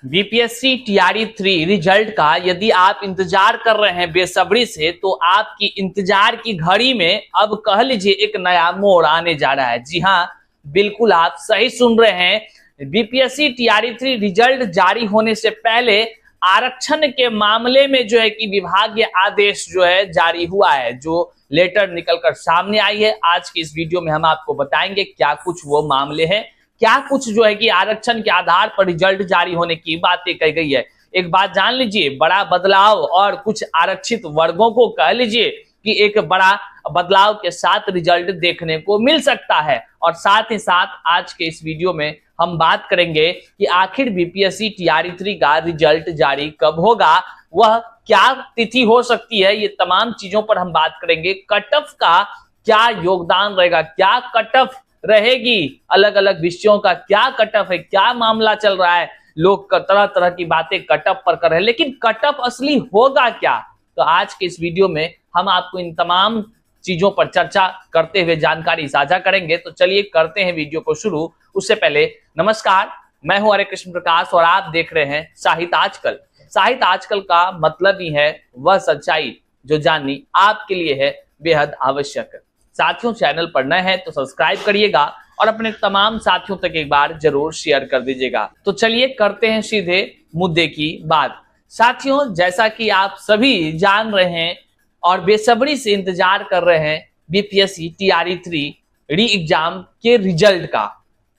BPSC TRE 3 result का यदि आप इंतजार कर रहे हैं बेसब्री से, तो आपकी इंतजार की घड़ी में अब कह लीजिए एक नया मोड़ आने जा रहा है। जी हाँ, बिल्कुल आप सही सुन रहे हैं। बीपीएससी टीआरई 3 रिजल्ट जारी होने से पहले आरक्षण के मामले में जो है कि विभागीय आदेश जो है जारी हुआ है, जो लेटर निकलकर सामने आई है। आज की इस वीडियो में हम आपको बताएंगे क्या कुछ वो मामले हैं, क्या कुछ जो है कि आरक्षण के आधार पर रिजल्ट जारी होने की बातें कही गई है। एक बात जान लीजिए, बड़ा बदलाव और कुछ आरक्षित वर्गों को कह लीजिए कि एक बड़ा बदलाव के साथ रिजल्ट देखने को मिल सकता है। और साथ ही साथ आज के इस वीडियो में हम बात करेंगे कि आखिर बीपीएससी टीआरई 3 का रिजल्ट जारी कब होगा, वह क्या तिथि हो सकती है, ये तमाम चीजों पर हम बात करेंगे। कट ऑफ का क्या योगदान रहेगा, क्या कट ऑफ रहेगी, अलग अलग विषयों का क्या कट ऑफ है, क्या मामला चल रहा है। लोग तरह तरह की बातें कट ऑफ पर कर रहे हैं, लेकिन कट ऑफ असली होगा क्या? तो आज के इस वीडियो में हम आपको इन तमाम चीजों पर चर्चा करते हुए जानकारी साझा करेंगे। तो चलिए करते हैं वीडियो को शुरू। उससे पहले नमस्कार, मैं हूं हरे कृष्ण प्रकाश और आप देख रहे हैं साहित्य आजकल। साहित्य आजकल का मतलब ही है वह सच्चाई जो जाननी आपके लिए है बेहद आवश्यक। साथियों, चैनल पर नए हैं तो सब्सक्राइब करिएगा और अपने तमाम साथियों तक एक बार जरूर शेयर कर दीजिएगा। तो चलिए करते हैं सीधे मुद्दे की बात। साथियों, जैसा कि आप सभी जान रहे हैं और बेसब्री से इंतजार कर रहे हैं बीपीएससी टीआरई 3 री एग्जाम के रिजल्ट का।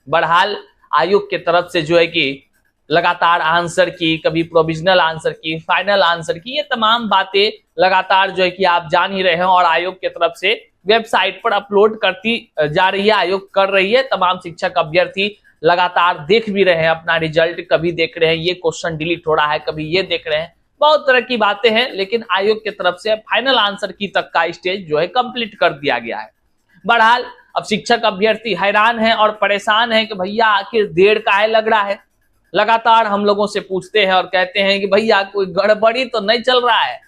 बहरहाल आयोग के तरफ से जो है कि लगातार आंसर की, कभी प्रोविजनल आंसर की, फाइनल आंसर की, ये तमाम बातें लगातार जो है कि आप जान ही रहे हैं और आयोग के तरफ से वेबसाइट पर अपलोड करती जा रही है, आयोग कर रही है। तमाम शिक्षक अभ्यर्थी लगातार देख भी रहे हैं अपना रिजल्ट, कभी देख रहे हैं ये क्वेश्चन डिलीट हो रहा है, कभी ये देख रहे हैं, बहुत तरह की बातें हैं। लेकिन आयोग की तरफ से फाइनल आंसर की तक का स्टेज जो है कंप्लीट कर दिया गया है। बहरहाल अब शिक्षक अभ्यर्थी हैरान हैं और परेशान हैं कि भैया आखिर देर काहे लग रहा है। लगातार हम लोगों से पूछते हैं और कहते हैं कि भैया कोई गड़बड़ी तो नहीं चल रहा है।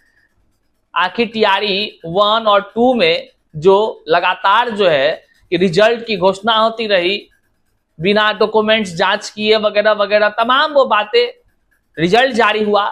आखिर टीआरई 1 और 2 में जो लगातार जो है कि रिजल्ट की घोषणा होती रही बिना डॉक्यूमेंट्स जांच किए वगैरह वगैरह, तमाम वो बातें, रिजल्ट जारी हुआ।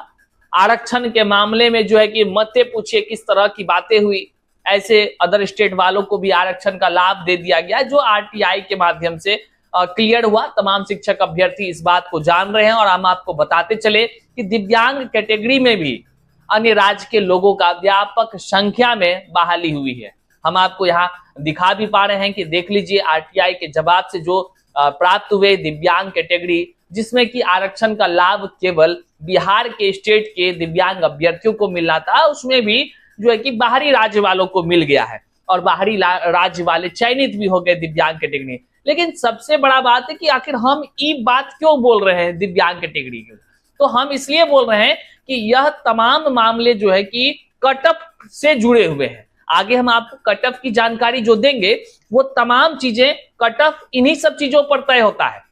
आरक्षण के मामले में जो है कि मत पूछिए किस तरह की बातें हुई। ऐसे अदर स्टेट वालों को भी आरक्षण का लाभ दे दिया गया जो आरटीआई के माध्यम से क्लियर हुआ। तमाम शिक्षक अभ्यर्थी इस बात को जान रहे हैं और हम आपको बताते चले कि दिव्यांग कैटेगरी में भी अन्य राज्य के लोगों का व्यापक संख्या में बहाली हुई है। हम आपको यहाँ दिखा भी पा रहे हैं कि देख लीजिए आरटीआई के जवाब से जो प्राप्त हुए दिव्यांग कैटेगरी, जिसमें कि आरक्षण का लाभ केवल बिहार के स्टेट के दिव्यांग अभ्यर्थियों को मिलना था, उसमें भी जो है कि बाहरी राज्य वालों को मिल गया है और बाहरी राज्य वाले चयनित भी हो गए दिव्यांग कैटेगरी। लेकिन सबसे बड़ा बात है कि आखिर हम ये बात क्यों बोल रहे हैं दिव्यांग कैटेगरी की? तो हम इसलिए बोल रहे हैं कि यह तमाम मामले जो है कि कट ऑफ से जुड़े हुए हैं। आगे हम आपको कट ऑफ की जानकारी जो देंगे वो तमाम चीजें, कट ऑफ इन्हीं सब चीजों पर तय होता है।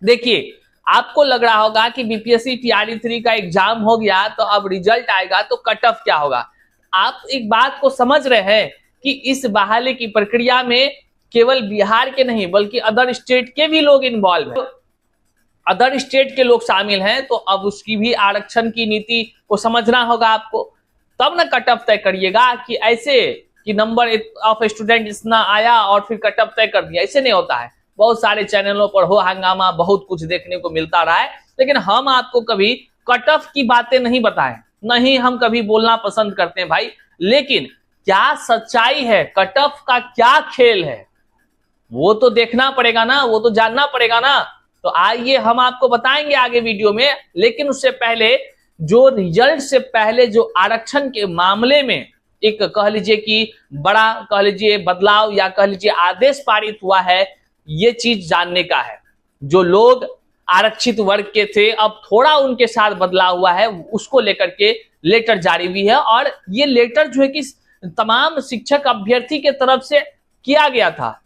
देखिए, आपको लग रहा होगा कि बीपीएससी टीआरई 3 का एग्जाम हो गया तो अब रिजल्ट आएगा तो कट ऑफ क्या होगा। आप एक बात को समझ रहे हैं कि इस बहाली की प्रक्रिया में केवल बिहार के नहीं बल्कि अदर स्टेट के भी लोग इन्वॉल्व हैं, अदर स्टेट के लोग शामिल हैं। तो अब उसकी भी आरक्षण की नीति को समझना होगा आपको, तब ना कट ऑफ तय करिएगा कि ऐसे कि नंबर ऑफ स्टूडेंट इतना आया और फिर कट ऑफ तय कर दिया। ऐसे नहीं होता है। बहुत सारे चैनलों पर हो हंगामा, बहुत कुछ देखने को मिलता रहा है, लेकिन हम आपको कभी कट ऑफ की बातें नहीं बताएं, नहीं हम कभी बोलना पसंद करते हैं भाई। लेकिन क्या सच्चाई है, कट ऑफ का क्या खेल है, वो तो देखना पड़ेगा ना, वो तो जानना पड़ेगा ना। तो आइए हम आपको बताएंगे आगे वीडियो में। लेकिन उससे पहले जो रिजल्ट से पहले जो आरक्षण के मामले में एक कह लीजिए कि बड़ा कह लीजिए बदलाव या कह लीजिए आदेश पारित हुआ है, ये चीज जानने का है। जो लोग आरक्षित वर्ग के थे अब थोड़ा उनके साथ बदलाव हुआ है, उसको लेकर के लेटर जारी हुई है। और ये लेटर जो है कि तमाम शिक्षक अभ्यर्थी के तरफ से किया गया था,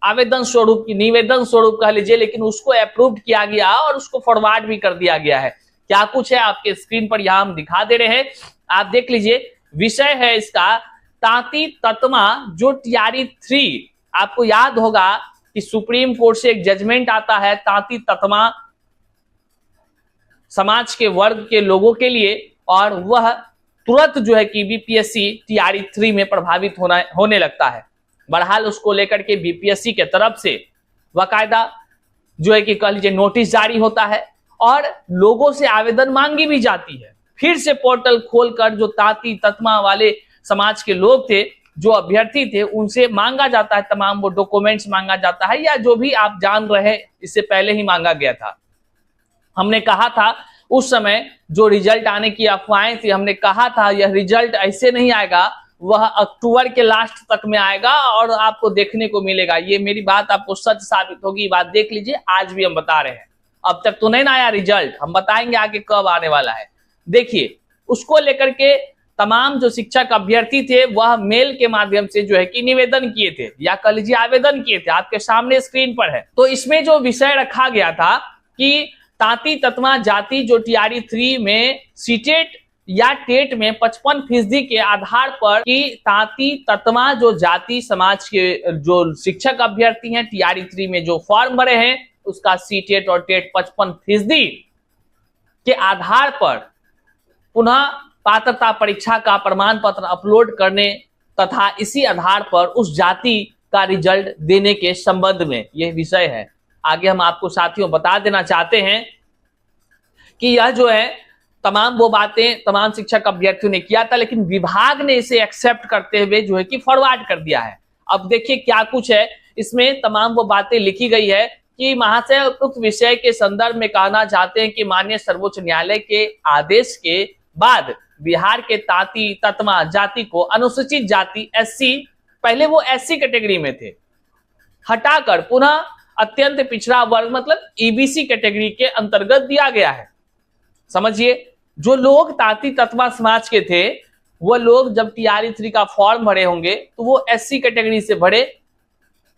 आवेदन स्वरूप की, निवेदन स्वरूप कह लीजिए, लेकिन उसको अप्रूव किया गया और उसको फॉरवर्ड भी कर दिया गया है। क्या कुछ है आपके स्क्रीन पर यहां हम दिखा दे रहे हैं, आप देख लीजिए। विषय है इसका तांती ततमा, जो टीआरई 3, आपको याद होगा कि सुप्रीम कोर्ट से एक जजमेंट आता है तांती ततमा समाज के वर्ग के लोगों के लिए, और वह तुरंत जो है कि बीपीएससी टीआरई 3 में प्रभावित होने लगता है। बहरहाल उसको लेकर के बीपीएससी के तरफ से बाकायदा जो है कि कह लीजिए नोटिस जारी होता है और लोगों से आवेदन मांगी भी जाती है। फिर से पोर्टल खोलकर जो ताती ततमा वाले समाज के लोग थे, जो अभ्यर्थी थे, उनसे मांगा जाता है, तमाम वो डॉक्यूमेंट्स मांगा जाता है, या जो भी आप जान रहे हैं इससे पहले ही मांगा गया था। हमने कहा था उस समय जो रिजल्ट आने की अफवाहें थी, हमने कहा था यह रिजल्ट ऐसे नहीं आएगा, वह अक्टूबर के लास्ट तक में आएगा और आपको देखने को मिलेगा। ये मेरी बात आपको सच साबित होगी, बात देख लीजिए, आज भी हम बता रहे हैं। अब तक तो नहीं ना आया रिजल्ट, हम बताएंगे आगे कब आने वाला है। देखिए, उसको लेकर के तमाम जो शिक्षक अभ्यर्थी थे वह मेल के माध्यम से जो है कि निवेदन किए थे, या कह लीजिए आवेदन किए थे, आपके सामने स्क्रीन पर है। तो इसमें जो विषय रखा गया था कि ताती ततमा जाति जो टीआरई 3 में सीटेट या टेट में 55% के आधार पर कि ताती ततमा जो जाति समाज के जो शिक्षक अभ्यर्थी हैं टीआरई 3 में जो फॉर्म भरे हैं, उसका सीटेट और टेट 55% के आधार पर पुनः पात्रता परीक्षा का प्रमाण पत्र अपलोड करने तथा इसी आधार पर उस जाति का रिजल्ट देने के संबंध में यह विषय है। आगे हम आपको साथियों बता देना चाहते हैं कि यह जो है तमाम वो बातें तमाम शिक्षक अभ्यर्थियों ने किया था, लेकिन विभाग ने इसे एक्सेप्ट करते हुए जो है कि फॉरवर्ड कर दिया है। अब देखिए क्या कुछ है इसमें, तमाम वो बातें लिखी गई है कि महाशय उपयुक्त विषय के संदर्भ में कहना चाहते हैं कि माननीय सर्वोच्च न्यायालय के आदेश के बाद बिहार के ताती ततमा जाति को अनुसूचित जाति एससी, पहले वो एससी कैटेगरी में थे, हटाकर पुनः अत्यंत पिछड़ा वर्ग मतलब ईबीसी कैटेगरी के अंतर्गत दिया गया है। समझिए, जो लोग ताती ततमा समाज के थे वो लोग जब टीआरई 3 का फॉर्म भरे होंगे तो वो एससी कैटेगरी से भरे,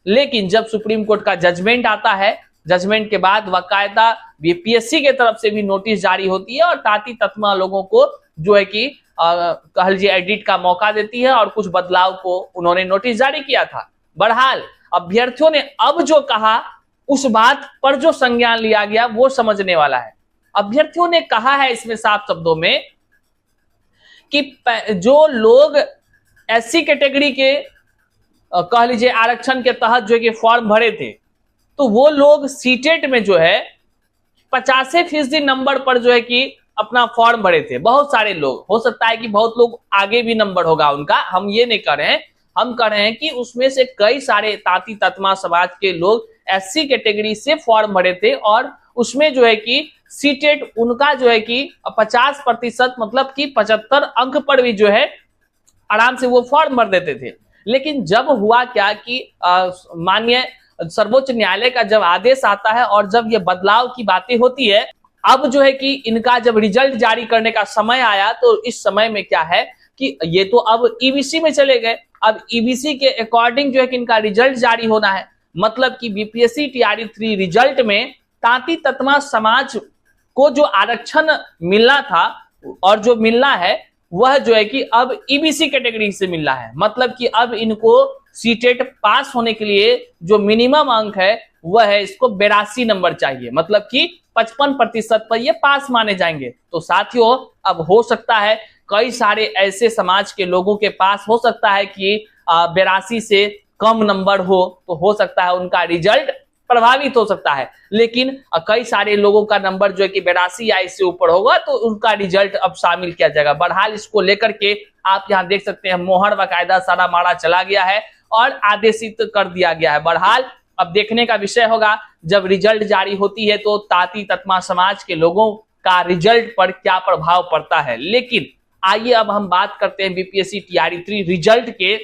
लेकिन जब सुप्रीम कोर्ट का जजमेंट आता है, जजमेंट के बाद बाकायदा बीपीएससी के तरफ से भी नोटिस जारी होती है और ताती ततमा लोगों को जो है कि कह लीजिए एडिट का मौका देती है और कुछ बदलाव को उन्होंने नोटिस जारी किया था। बहरहाल अभ्यर्थियों ने अब जो कहा उस बात पर जो संज्ञान लिया गया वो समझने वाला है। अभ्यर्थियों ने कहा है इसमें साफ शब्दों में कि जो लोग एससी कैटेगरी के कह लीजिए आरक्षण के तहत जो है कि फॉर्म भरे थे, तो वो लोग सीटेट में जो है 85% नंबर पर जो है कि अपना फॉर्म भरे थे। बहुत सारे लोग, हो सकता है कि बहुत लोग आगे भी नंबर होगा उनका, हम ये नहीं कर रहे हैं, हम कह रहे हैं कि उसमें से कई सारे ताती ततमा समाज के लोग एससी कैटेगरी से फॉर्म भरे थे और उसमें जो है कि सीटेट उनका जो है कि 50% मतलब कि 75 अंक पर भी जो है आराम से वो फॉर्म भर देते थे। लेकिन जब हुआ क्या कि माननीय सर्वोच्च न्यायालय का जब आदेश आता है और जब ये बदलाव की बातें होती है, अब जो है कि इनका जब रिजल्ट जारी करने का समय आया तो इस समय में क्या है कि ये तो अब ईबीसी में चले गए। अब ईबीसी के अकॉर्डिंग जो है कि इनका रिजल्ट जारी होना है, मतलब कि बीपीएससी टीआरई 3 रिजल्ट में ताती ततमा समाज को जो आरक्षण मिलना था और जो मिलना है वह जो है कि अब ईबीसी कैटेगरी से मिलना है। मतलब कि अब इनको सीटेट पास होने के लिए जो मिनिमम अंक है वह है इसको 82 नंबर चाहिए, मतलब कि 55% पर ये पास माने जाएंगे। तो साथियों अब हो सकता है कई सारे ऐसे समाज के लोगों के पास हो सकता है कि 82 से कम नंबर हो, तो हो सकता है उनका रिजल्ट प्रभावित हो सकता है, लेकिन कई सारे लोगों का नंबर जो है कि 82 या इससे ऊपर होगा तो उनका रिजल्ट अब शामिल किया जाएगा। बहरहाल इसको लेकर के आप यहाँ देख सकते हैं मोहर बाकायदा सारा मारा चला गया है और आदेशित कर दिया गया है। बहरहाल अब देखने का विषय होगा जब रिजल्ट जारी होती है तो ताती ततमा समाज के लोगों का रिजल्ट पर क्या प्रभाव पड़ता है। लेकिन आइए अब हम बात करते हैं बीपीएससी टीआरई 3 रिजल्ट के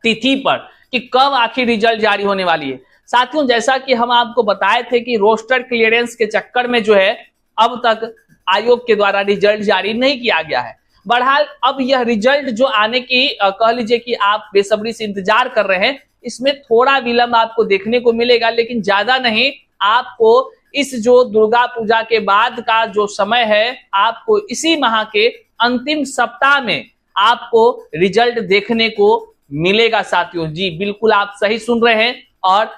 तिथि पर कि कब आखिर रिजल्ट जारी होने वाली है। साथियों, जैसा कि हम आपको बताए थे कि रोस्टर क्लियरेंस के चक्कर में जो है अब तक आयोग के द्वारा रिजल्ट जारी नहीं किया गया है। बहरहाल अब यह रिजल्ट जो आने की कह लीजिए कि आप बेसब्री से इंतजार कर रहे हैं, इसमें थोड़ा विलंब आपको देखने को मिलेगा, लेकिन ज्यादा नहीं। आपको इस जो दुर्गा पूजा के बाद का जो समय है, आपको इसी माह के अंतिम सप्ताह में आपको रिजल्ट देखने को मिलेगा साथियों। जी बिल्कुल आप सही सुन रहे हैं, और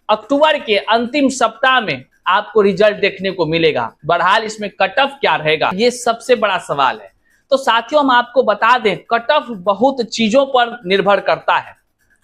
अक्टूबर के अंतिम सप्ताह में आपको रिजल्ट देखने को मिलेगा। बहरहाल इसमें कट ऑफ क्या रहेगा, ये सबसे बड़ा सवाल है। तो साथियों हम आपको बता दें, कट ऑफ बहुत चीजों पर निर्भर करता है।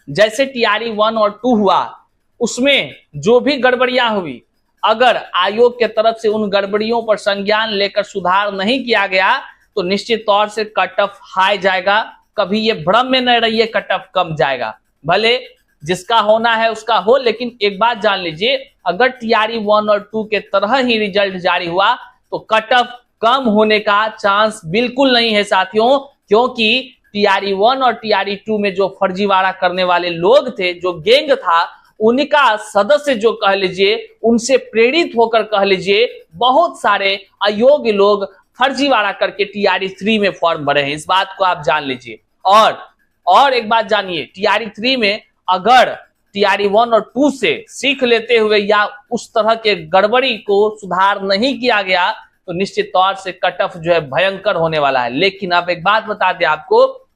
जैसे टीआरई 1 और 2 हुआ, उसमें जो भी गड़बड़ियां हुई, अगर आयोग के तरफ से उन गड़बड़ियों पर संज्ञान लेकर सुधार नहीं किया गया तो निश्चित तौर से कट ऑफ हाई जाएगा। कभी ये भ्रम में न रहिए कट ऑफ कम जाएगा, भले जिसका होना है उसका हो, लेकिन एक बात जान लीजिए, अगर टीआरई 1 और 2 के तरह ही रिजल्ट जारी हुआ तो कट ऑफ कम होने का चांस बिल्कुल नहीं है साथियों, क्योंकि टीआरई 1 और टीआरई 2 में जो फर्जीवाड़ा करने वाले लोग थे, जो गैंग था, उनका सदस्य जो कह लीजिए, उनसे प्रेरित होकर कह लीजिए, बहुत सारे अयोग्य लोग फर्जीवाड़ा करके टीआरई 3 में फॉर्म भरे हैं। इस बात को आप जान लीजिए। और एक बात जानिए, टीआरई 3 में अगर टीआरई 1 और 2 से सीख लेते हुए या उस तरह के गड़बड़ी को सुधार नहीं किया गया तो निश्चित तौर से कट ऑफ जो है भयंकर होने वाला है। लेकिन अब एक बात बता दें आपको,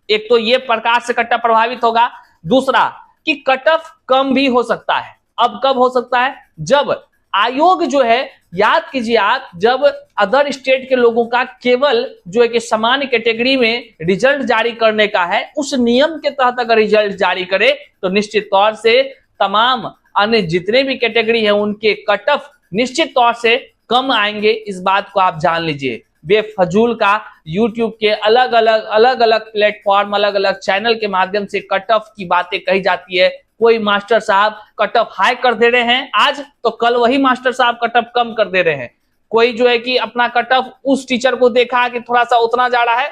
एक तो ये प्रकार से कट ऑफ प्रभावित होगा, दूसरा कि कट ऑफ कम भी हो सकता है। अब कब हो सकता है, जब आयोग जो है, याद कीजिए आप, जब अदर स्टेट के लोगों का केवल जो है कि सामान्य कैटेगरी में रिजल्ट जारी करने का है, उस नियम के तहत अगर रिजल्ट जारी करे तो निश्चित तौर से तमाम अन्य जितने भी कैटेगरी है उनके कट ऑफ निश्चित तौर से कम आएंगे। इस बात को आप जान लीजिए। बेफजूल का यूट्यूब के अलग अलग प्लेटफॉर्म, अलग अलग चैनल के माध्यम से कट ऑफ की बातें कही जाती है। कोई मास्टर साहब कट ऑफ हाई कर दे रहे हैं आज, तो कल वही मास्टर साहब कट ऑफ कम कर दे रहे हैं। कोई जो है कि अपना कट ऑफ, उस टीचर को देखा कि थोड़ा सा उतना जा रहा है,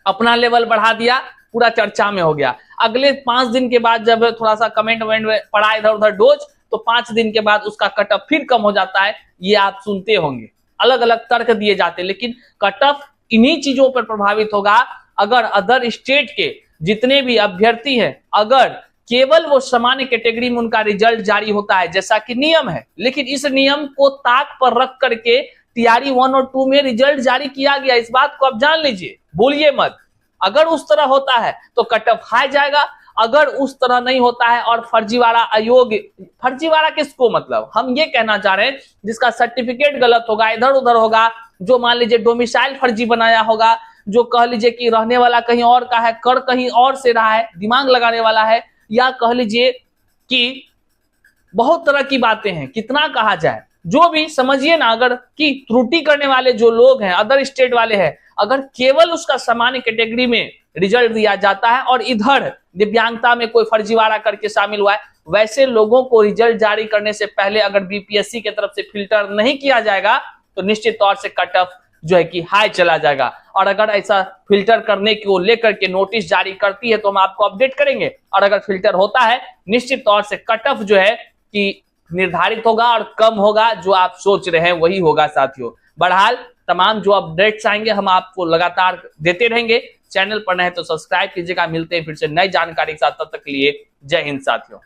अपना लेवल बढ़ा दिया, पूरा चर्चा में हो गया। अगले 5 दिन के बाद जब थोड़ा सा कमेंट वमेंट पड़ा इधर उधर डोज, तो 5 दिन के बाद उसका कट ऑफ फिर कम हो जाता है। ये आप सुनते होंगे, अलग अलग तर्क दिए जाते हैं। लेकिन कट ऑफ इन्हीं चीजों पर प्रभावित होगा, अगर अदर स्टेट के जितने भी अभ्यर्थी हैं, अगर केवल वो सामान्य कैटेगरी में उनका रिजल्ट जारी होता है जैसा कि नियम है, लेकिन इस नियम को ताक पर रख करके टीआरई 1 और 2 में रिजल्ट जारी किया गया, इस बात को आप जान लीजिए, भूलिए मत। अगर उस तरह होता है तो कट ऑफ हाई जाएगा, अगर उस तरह नहीं होता है और फर्जीवाड़ा अयोग्य, फर्जीवाड़ा किसको, मतलब हम ये कहना चाह रहे हैं जिसका सर्टिफिकेट गलत होगा, इधर उधर होगा, जो मान लीजिए डोमिसाइल फर्जी बनाया होगा, जो कह लीजिए कि रहने वाला कहीं और का है, कर कहीं और से रहा है, दिमाग लगाने वाला है, या कह लीजिए कि बहुत तरह की बातें हैं, कितना कहा जाए, जो भी समझिए ना, अगर कि त्रुटि करने वाले जो लोग हैं, अदर स्टेट वाले हैं, अगर केवल उसका सामान्य कैटेगरी में रिजल्ट दिया जाता है और इधर दिव्यांगता में कोई फर्जीवाड़ा करके शामिल हुआ है, वैसे लोगों को रिजल्ट जारी करने से पहले अगर बीपीएससी की तरफ से फिल्टर नहीं किया जाएगा तो निश्चित तौर से कट ऑफ जो है कि हाई चला जाएगा। और अगर ऐसा फिल्टर करने को लेकर के नोटिस जारी करती है तो हम आपको अपडेट करेंगे, और अगर फिल्टर होता है निश्चित तौर से कट ऑफ जो है कि निर्धारित होगा और कम होगा, जो आप सोच रहे हैं वही होगा साथियों। बहरहाल तमाम जो अपडेट्स आएंगे हम आपको लगातार देते रहेंगे। चैनल पर नए तो सब्सक्राइब कीजिएगा। मिलते हैं फिर से नई जानकारी के साथ, तब तक के लिए जय हिंद साथियों।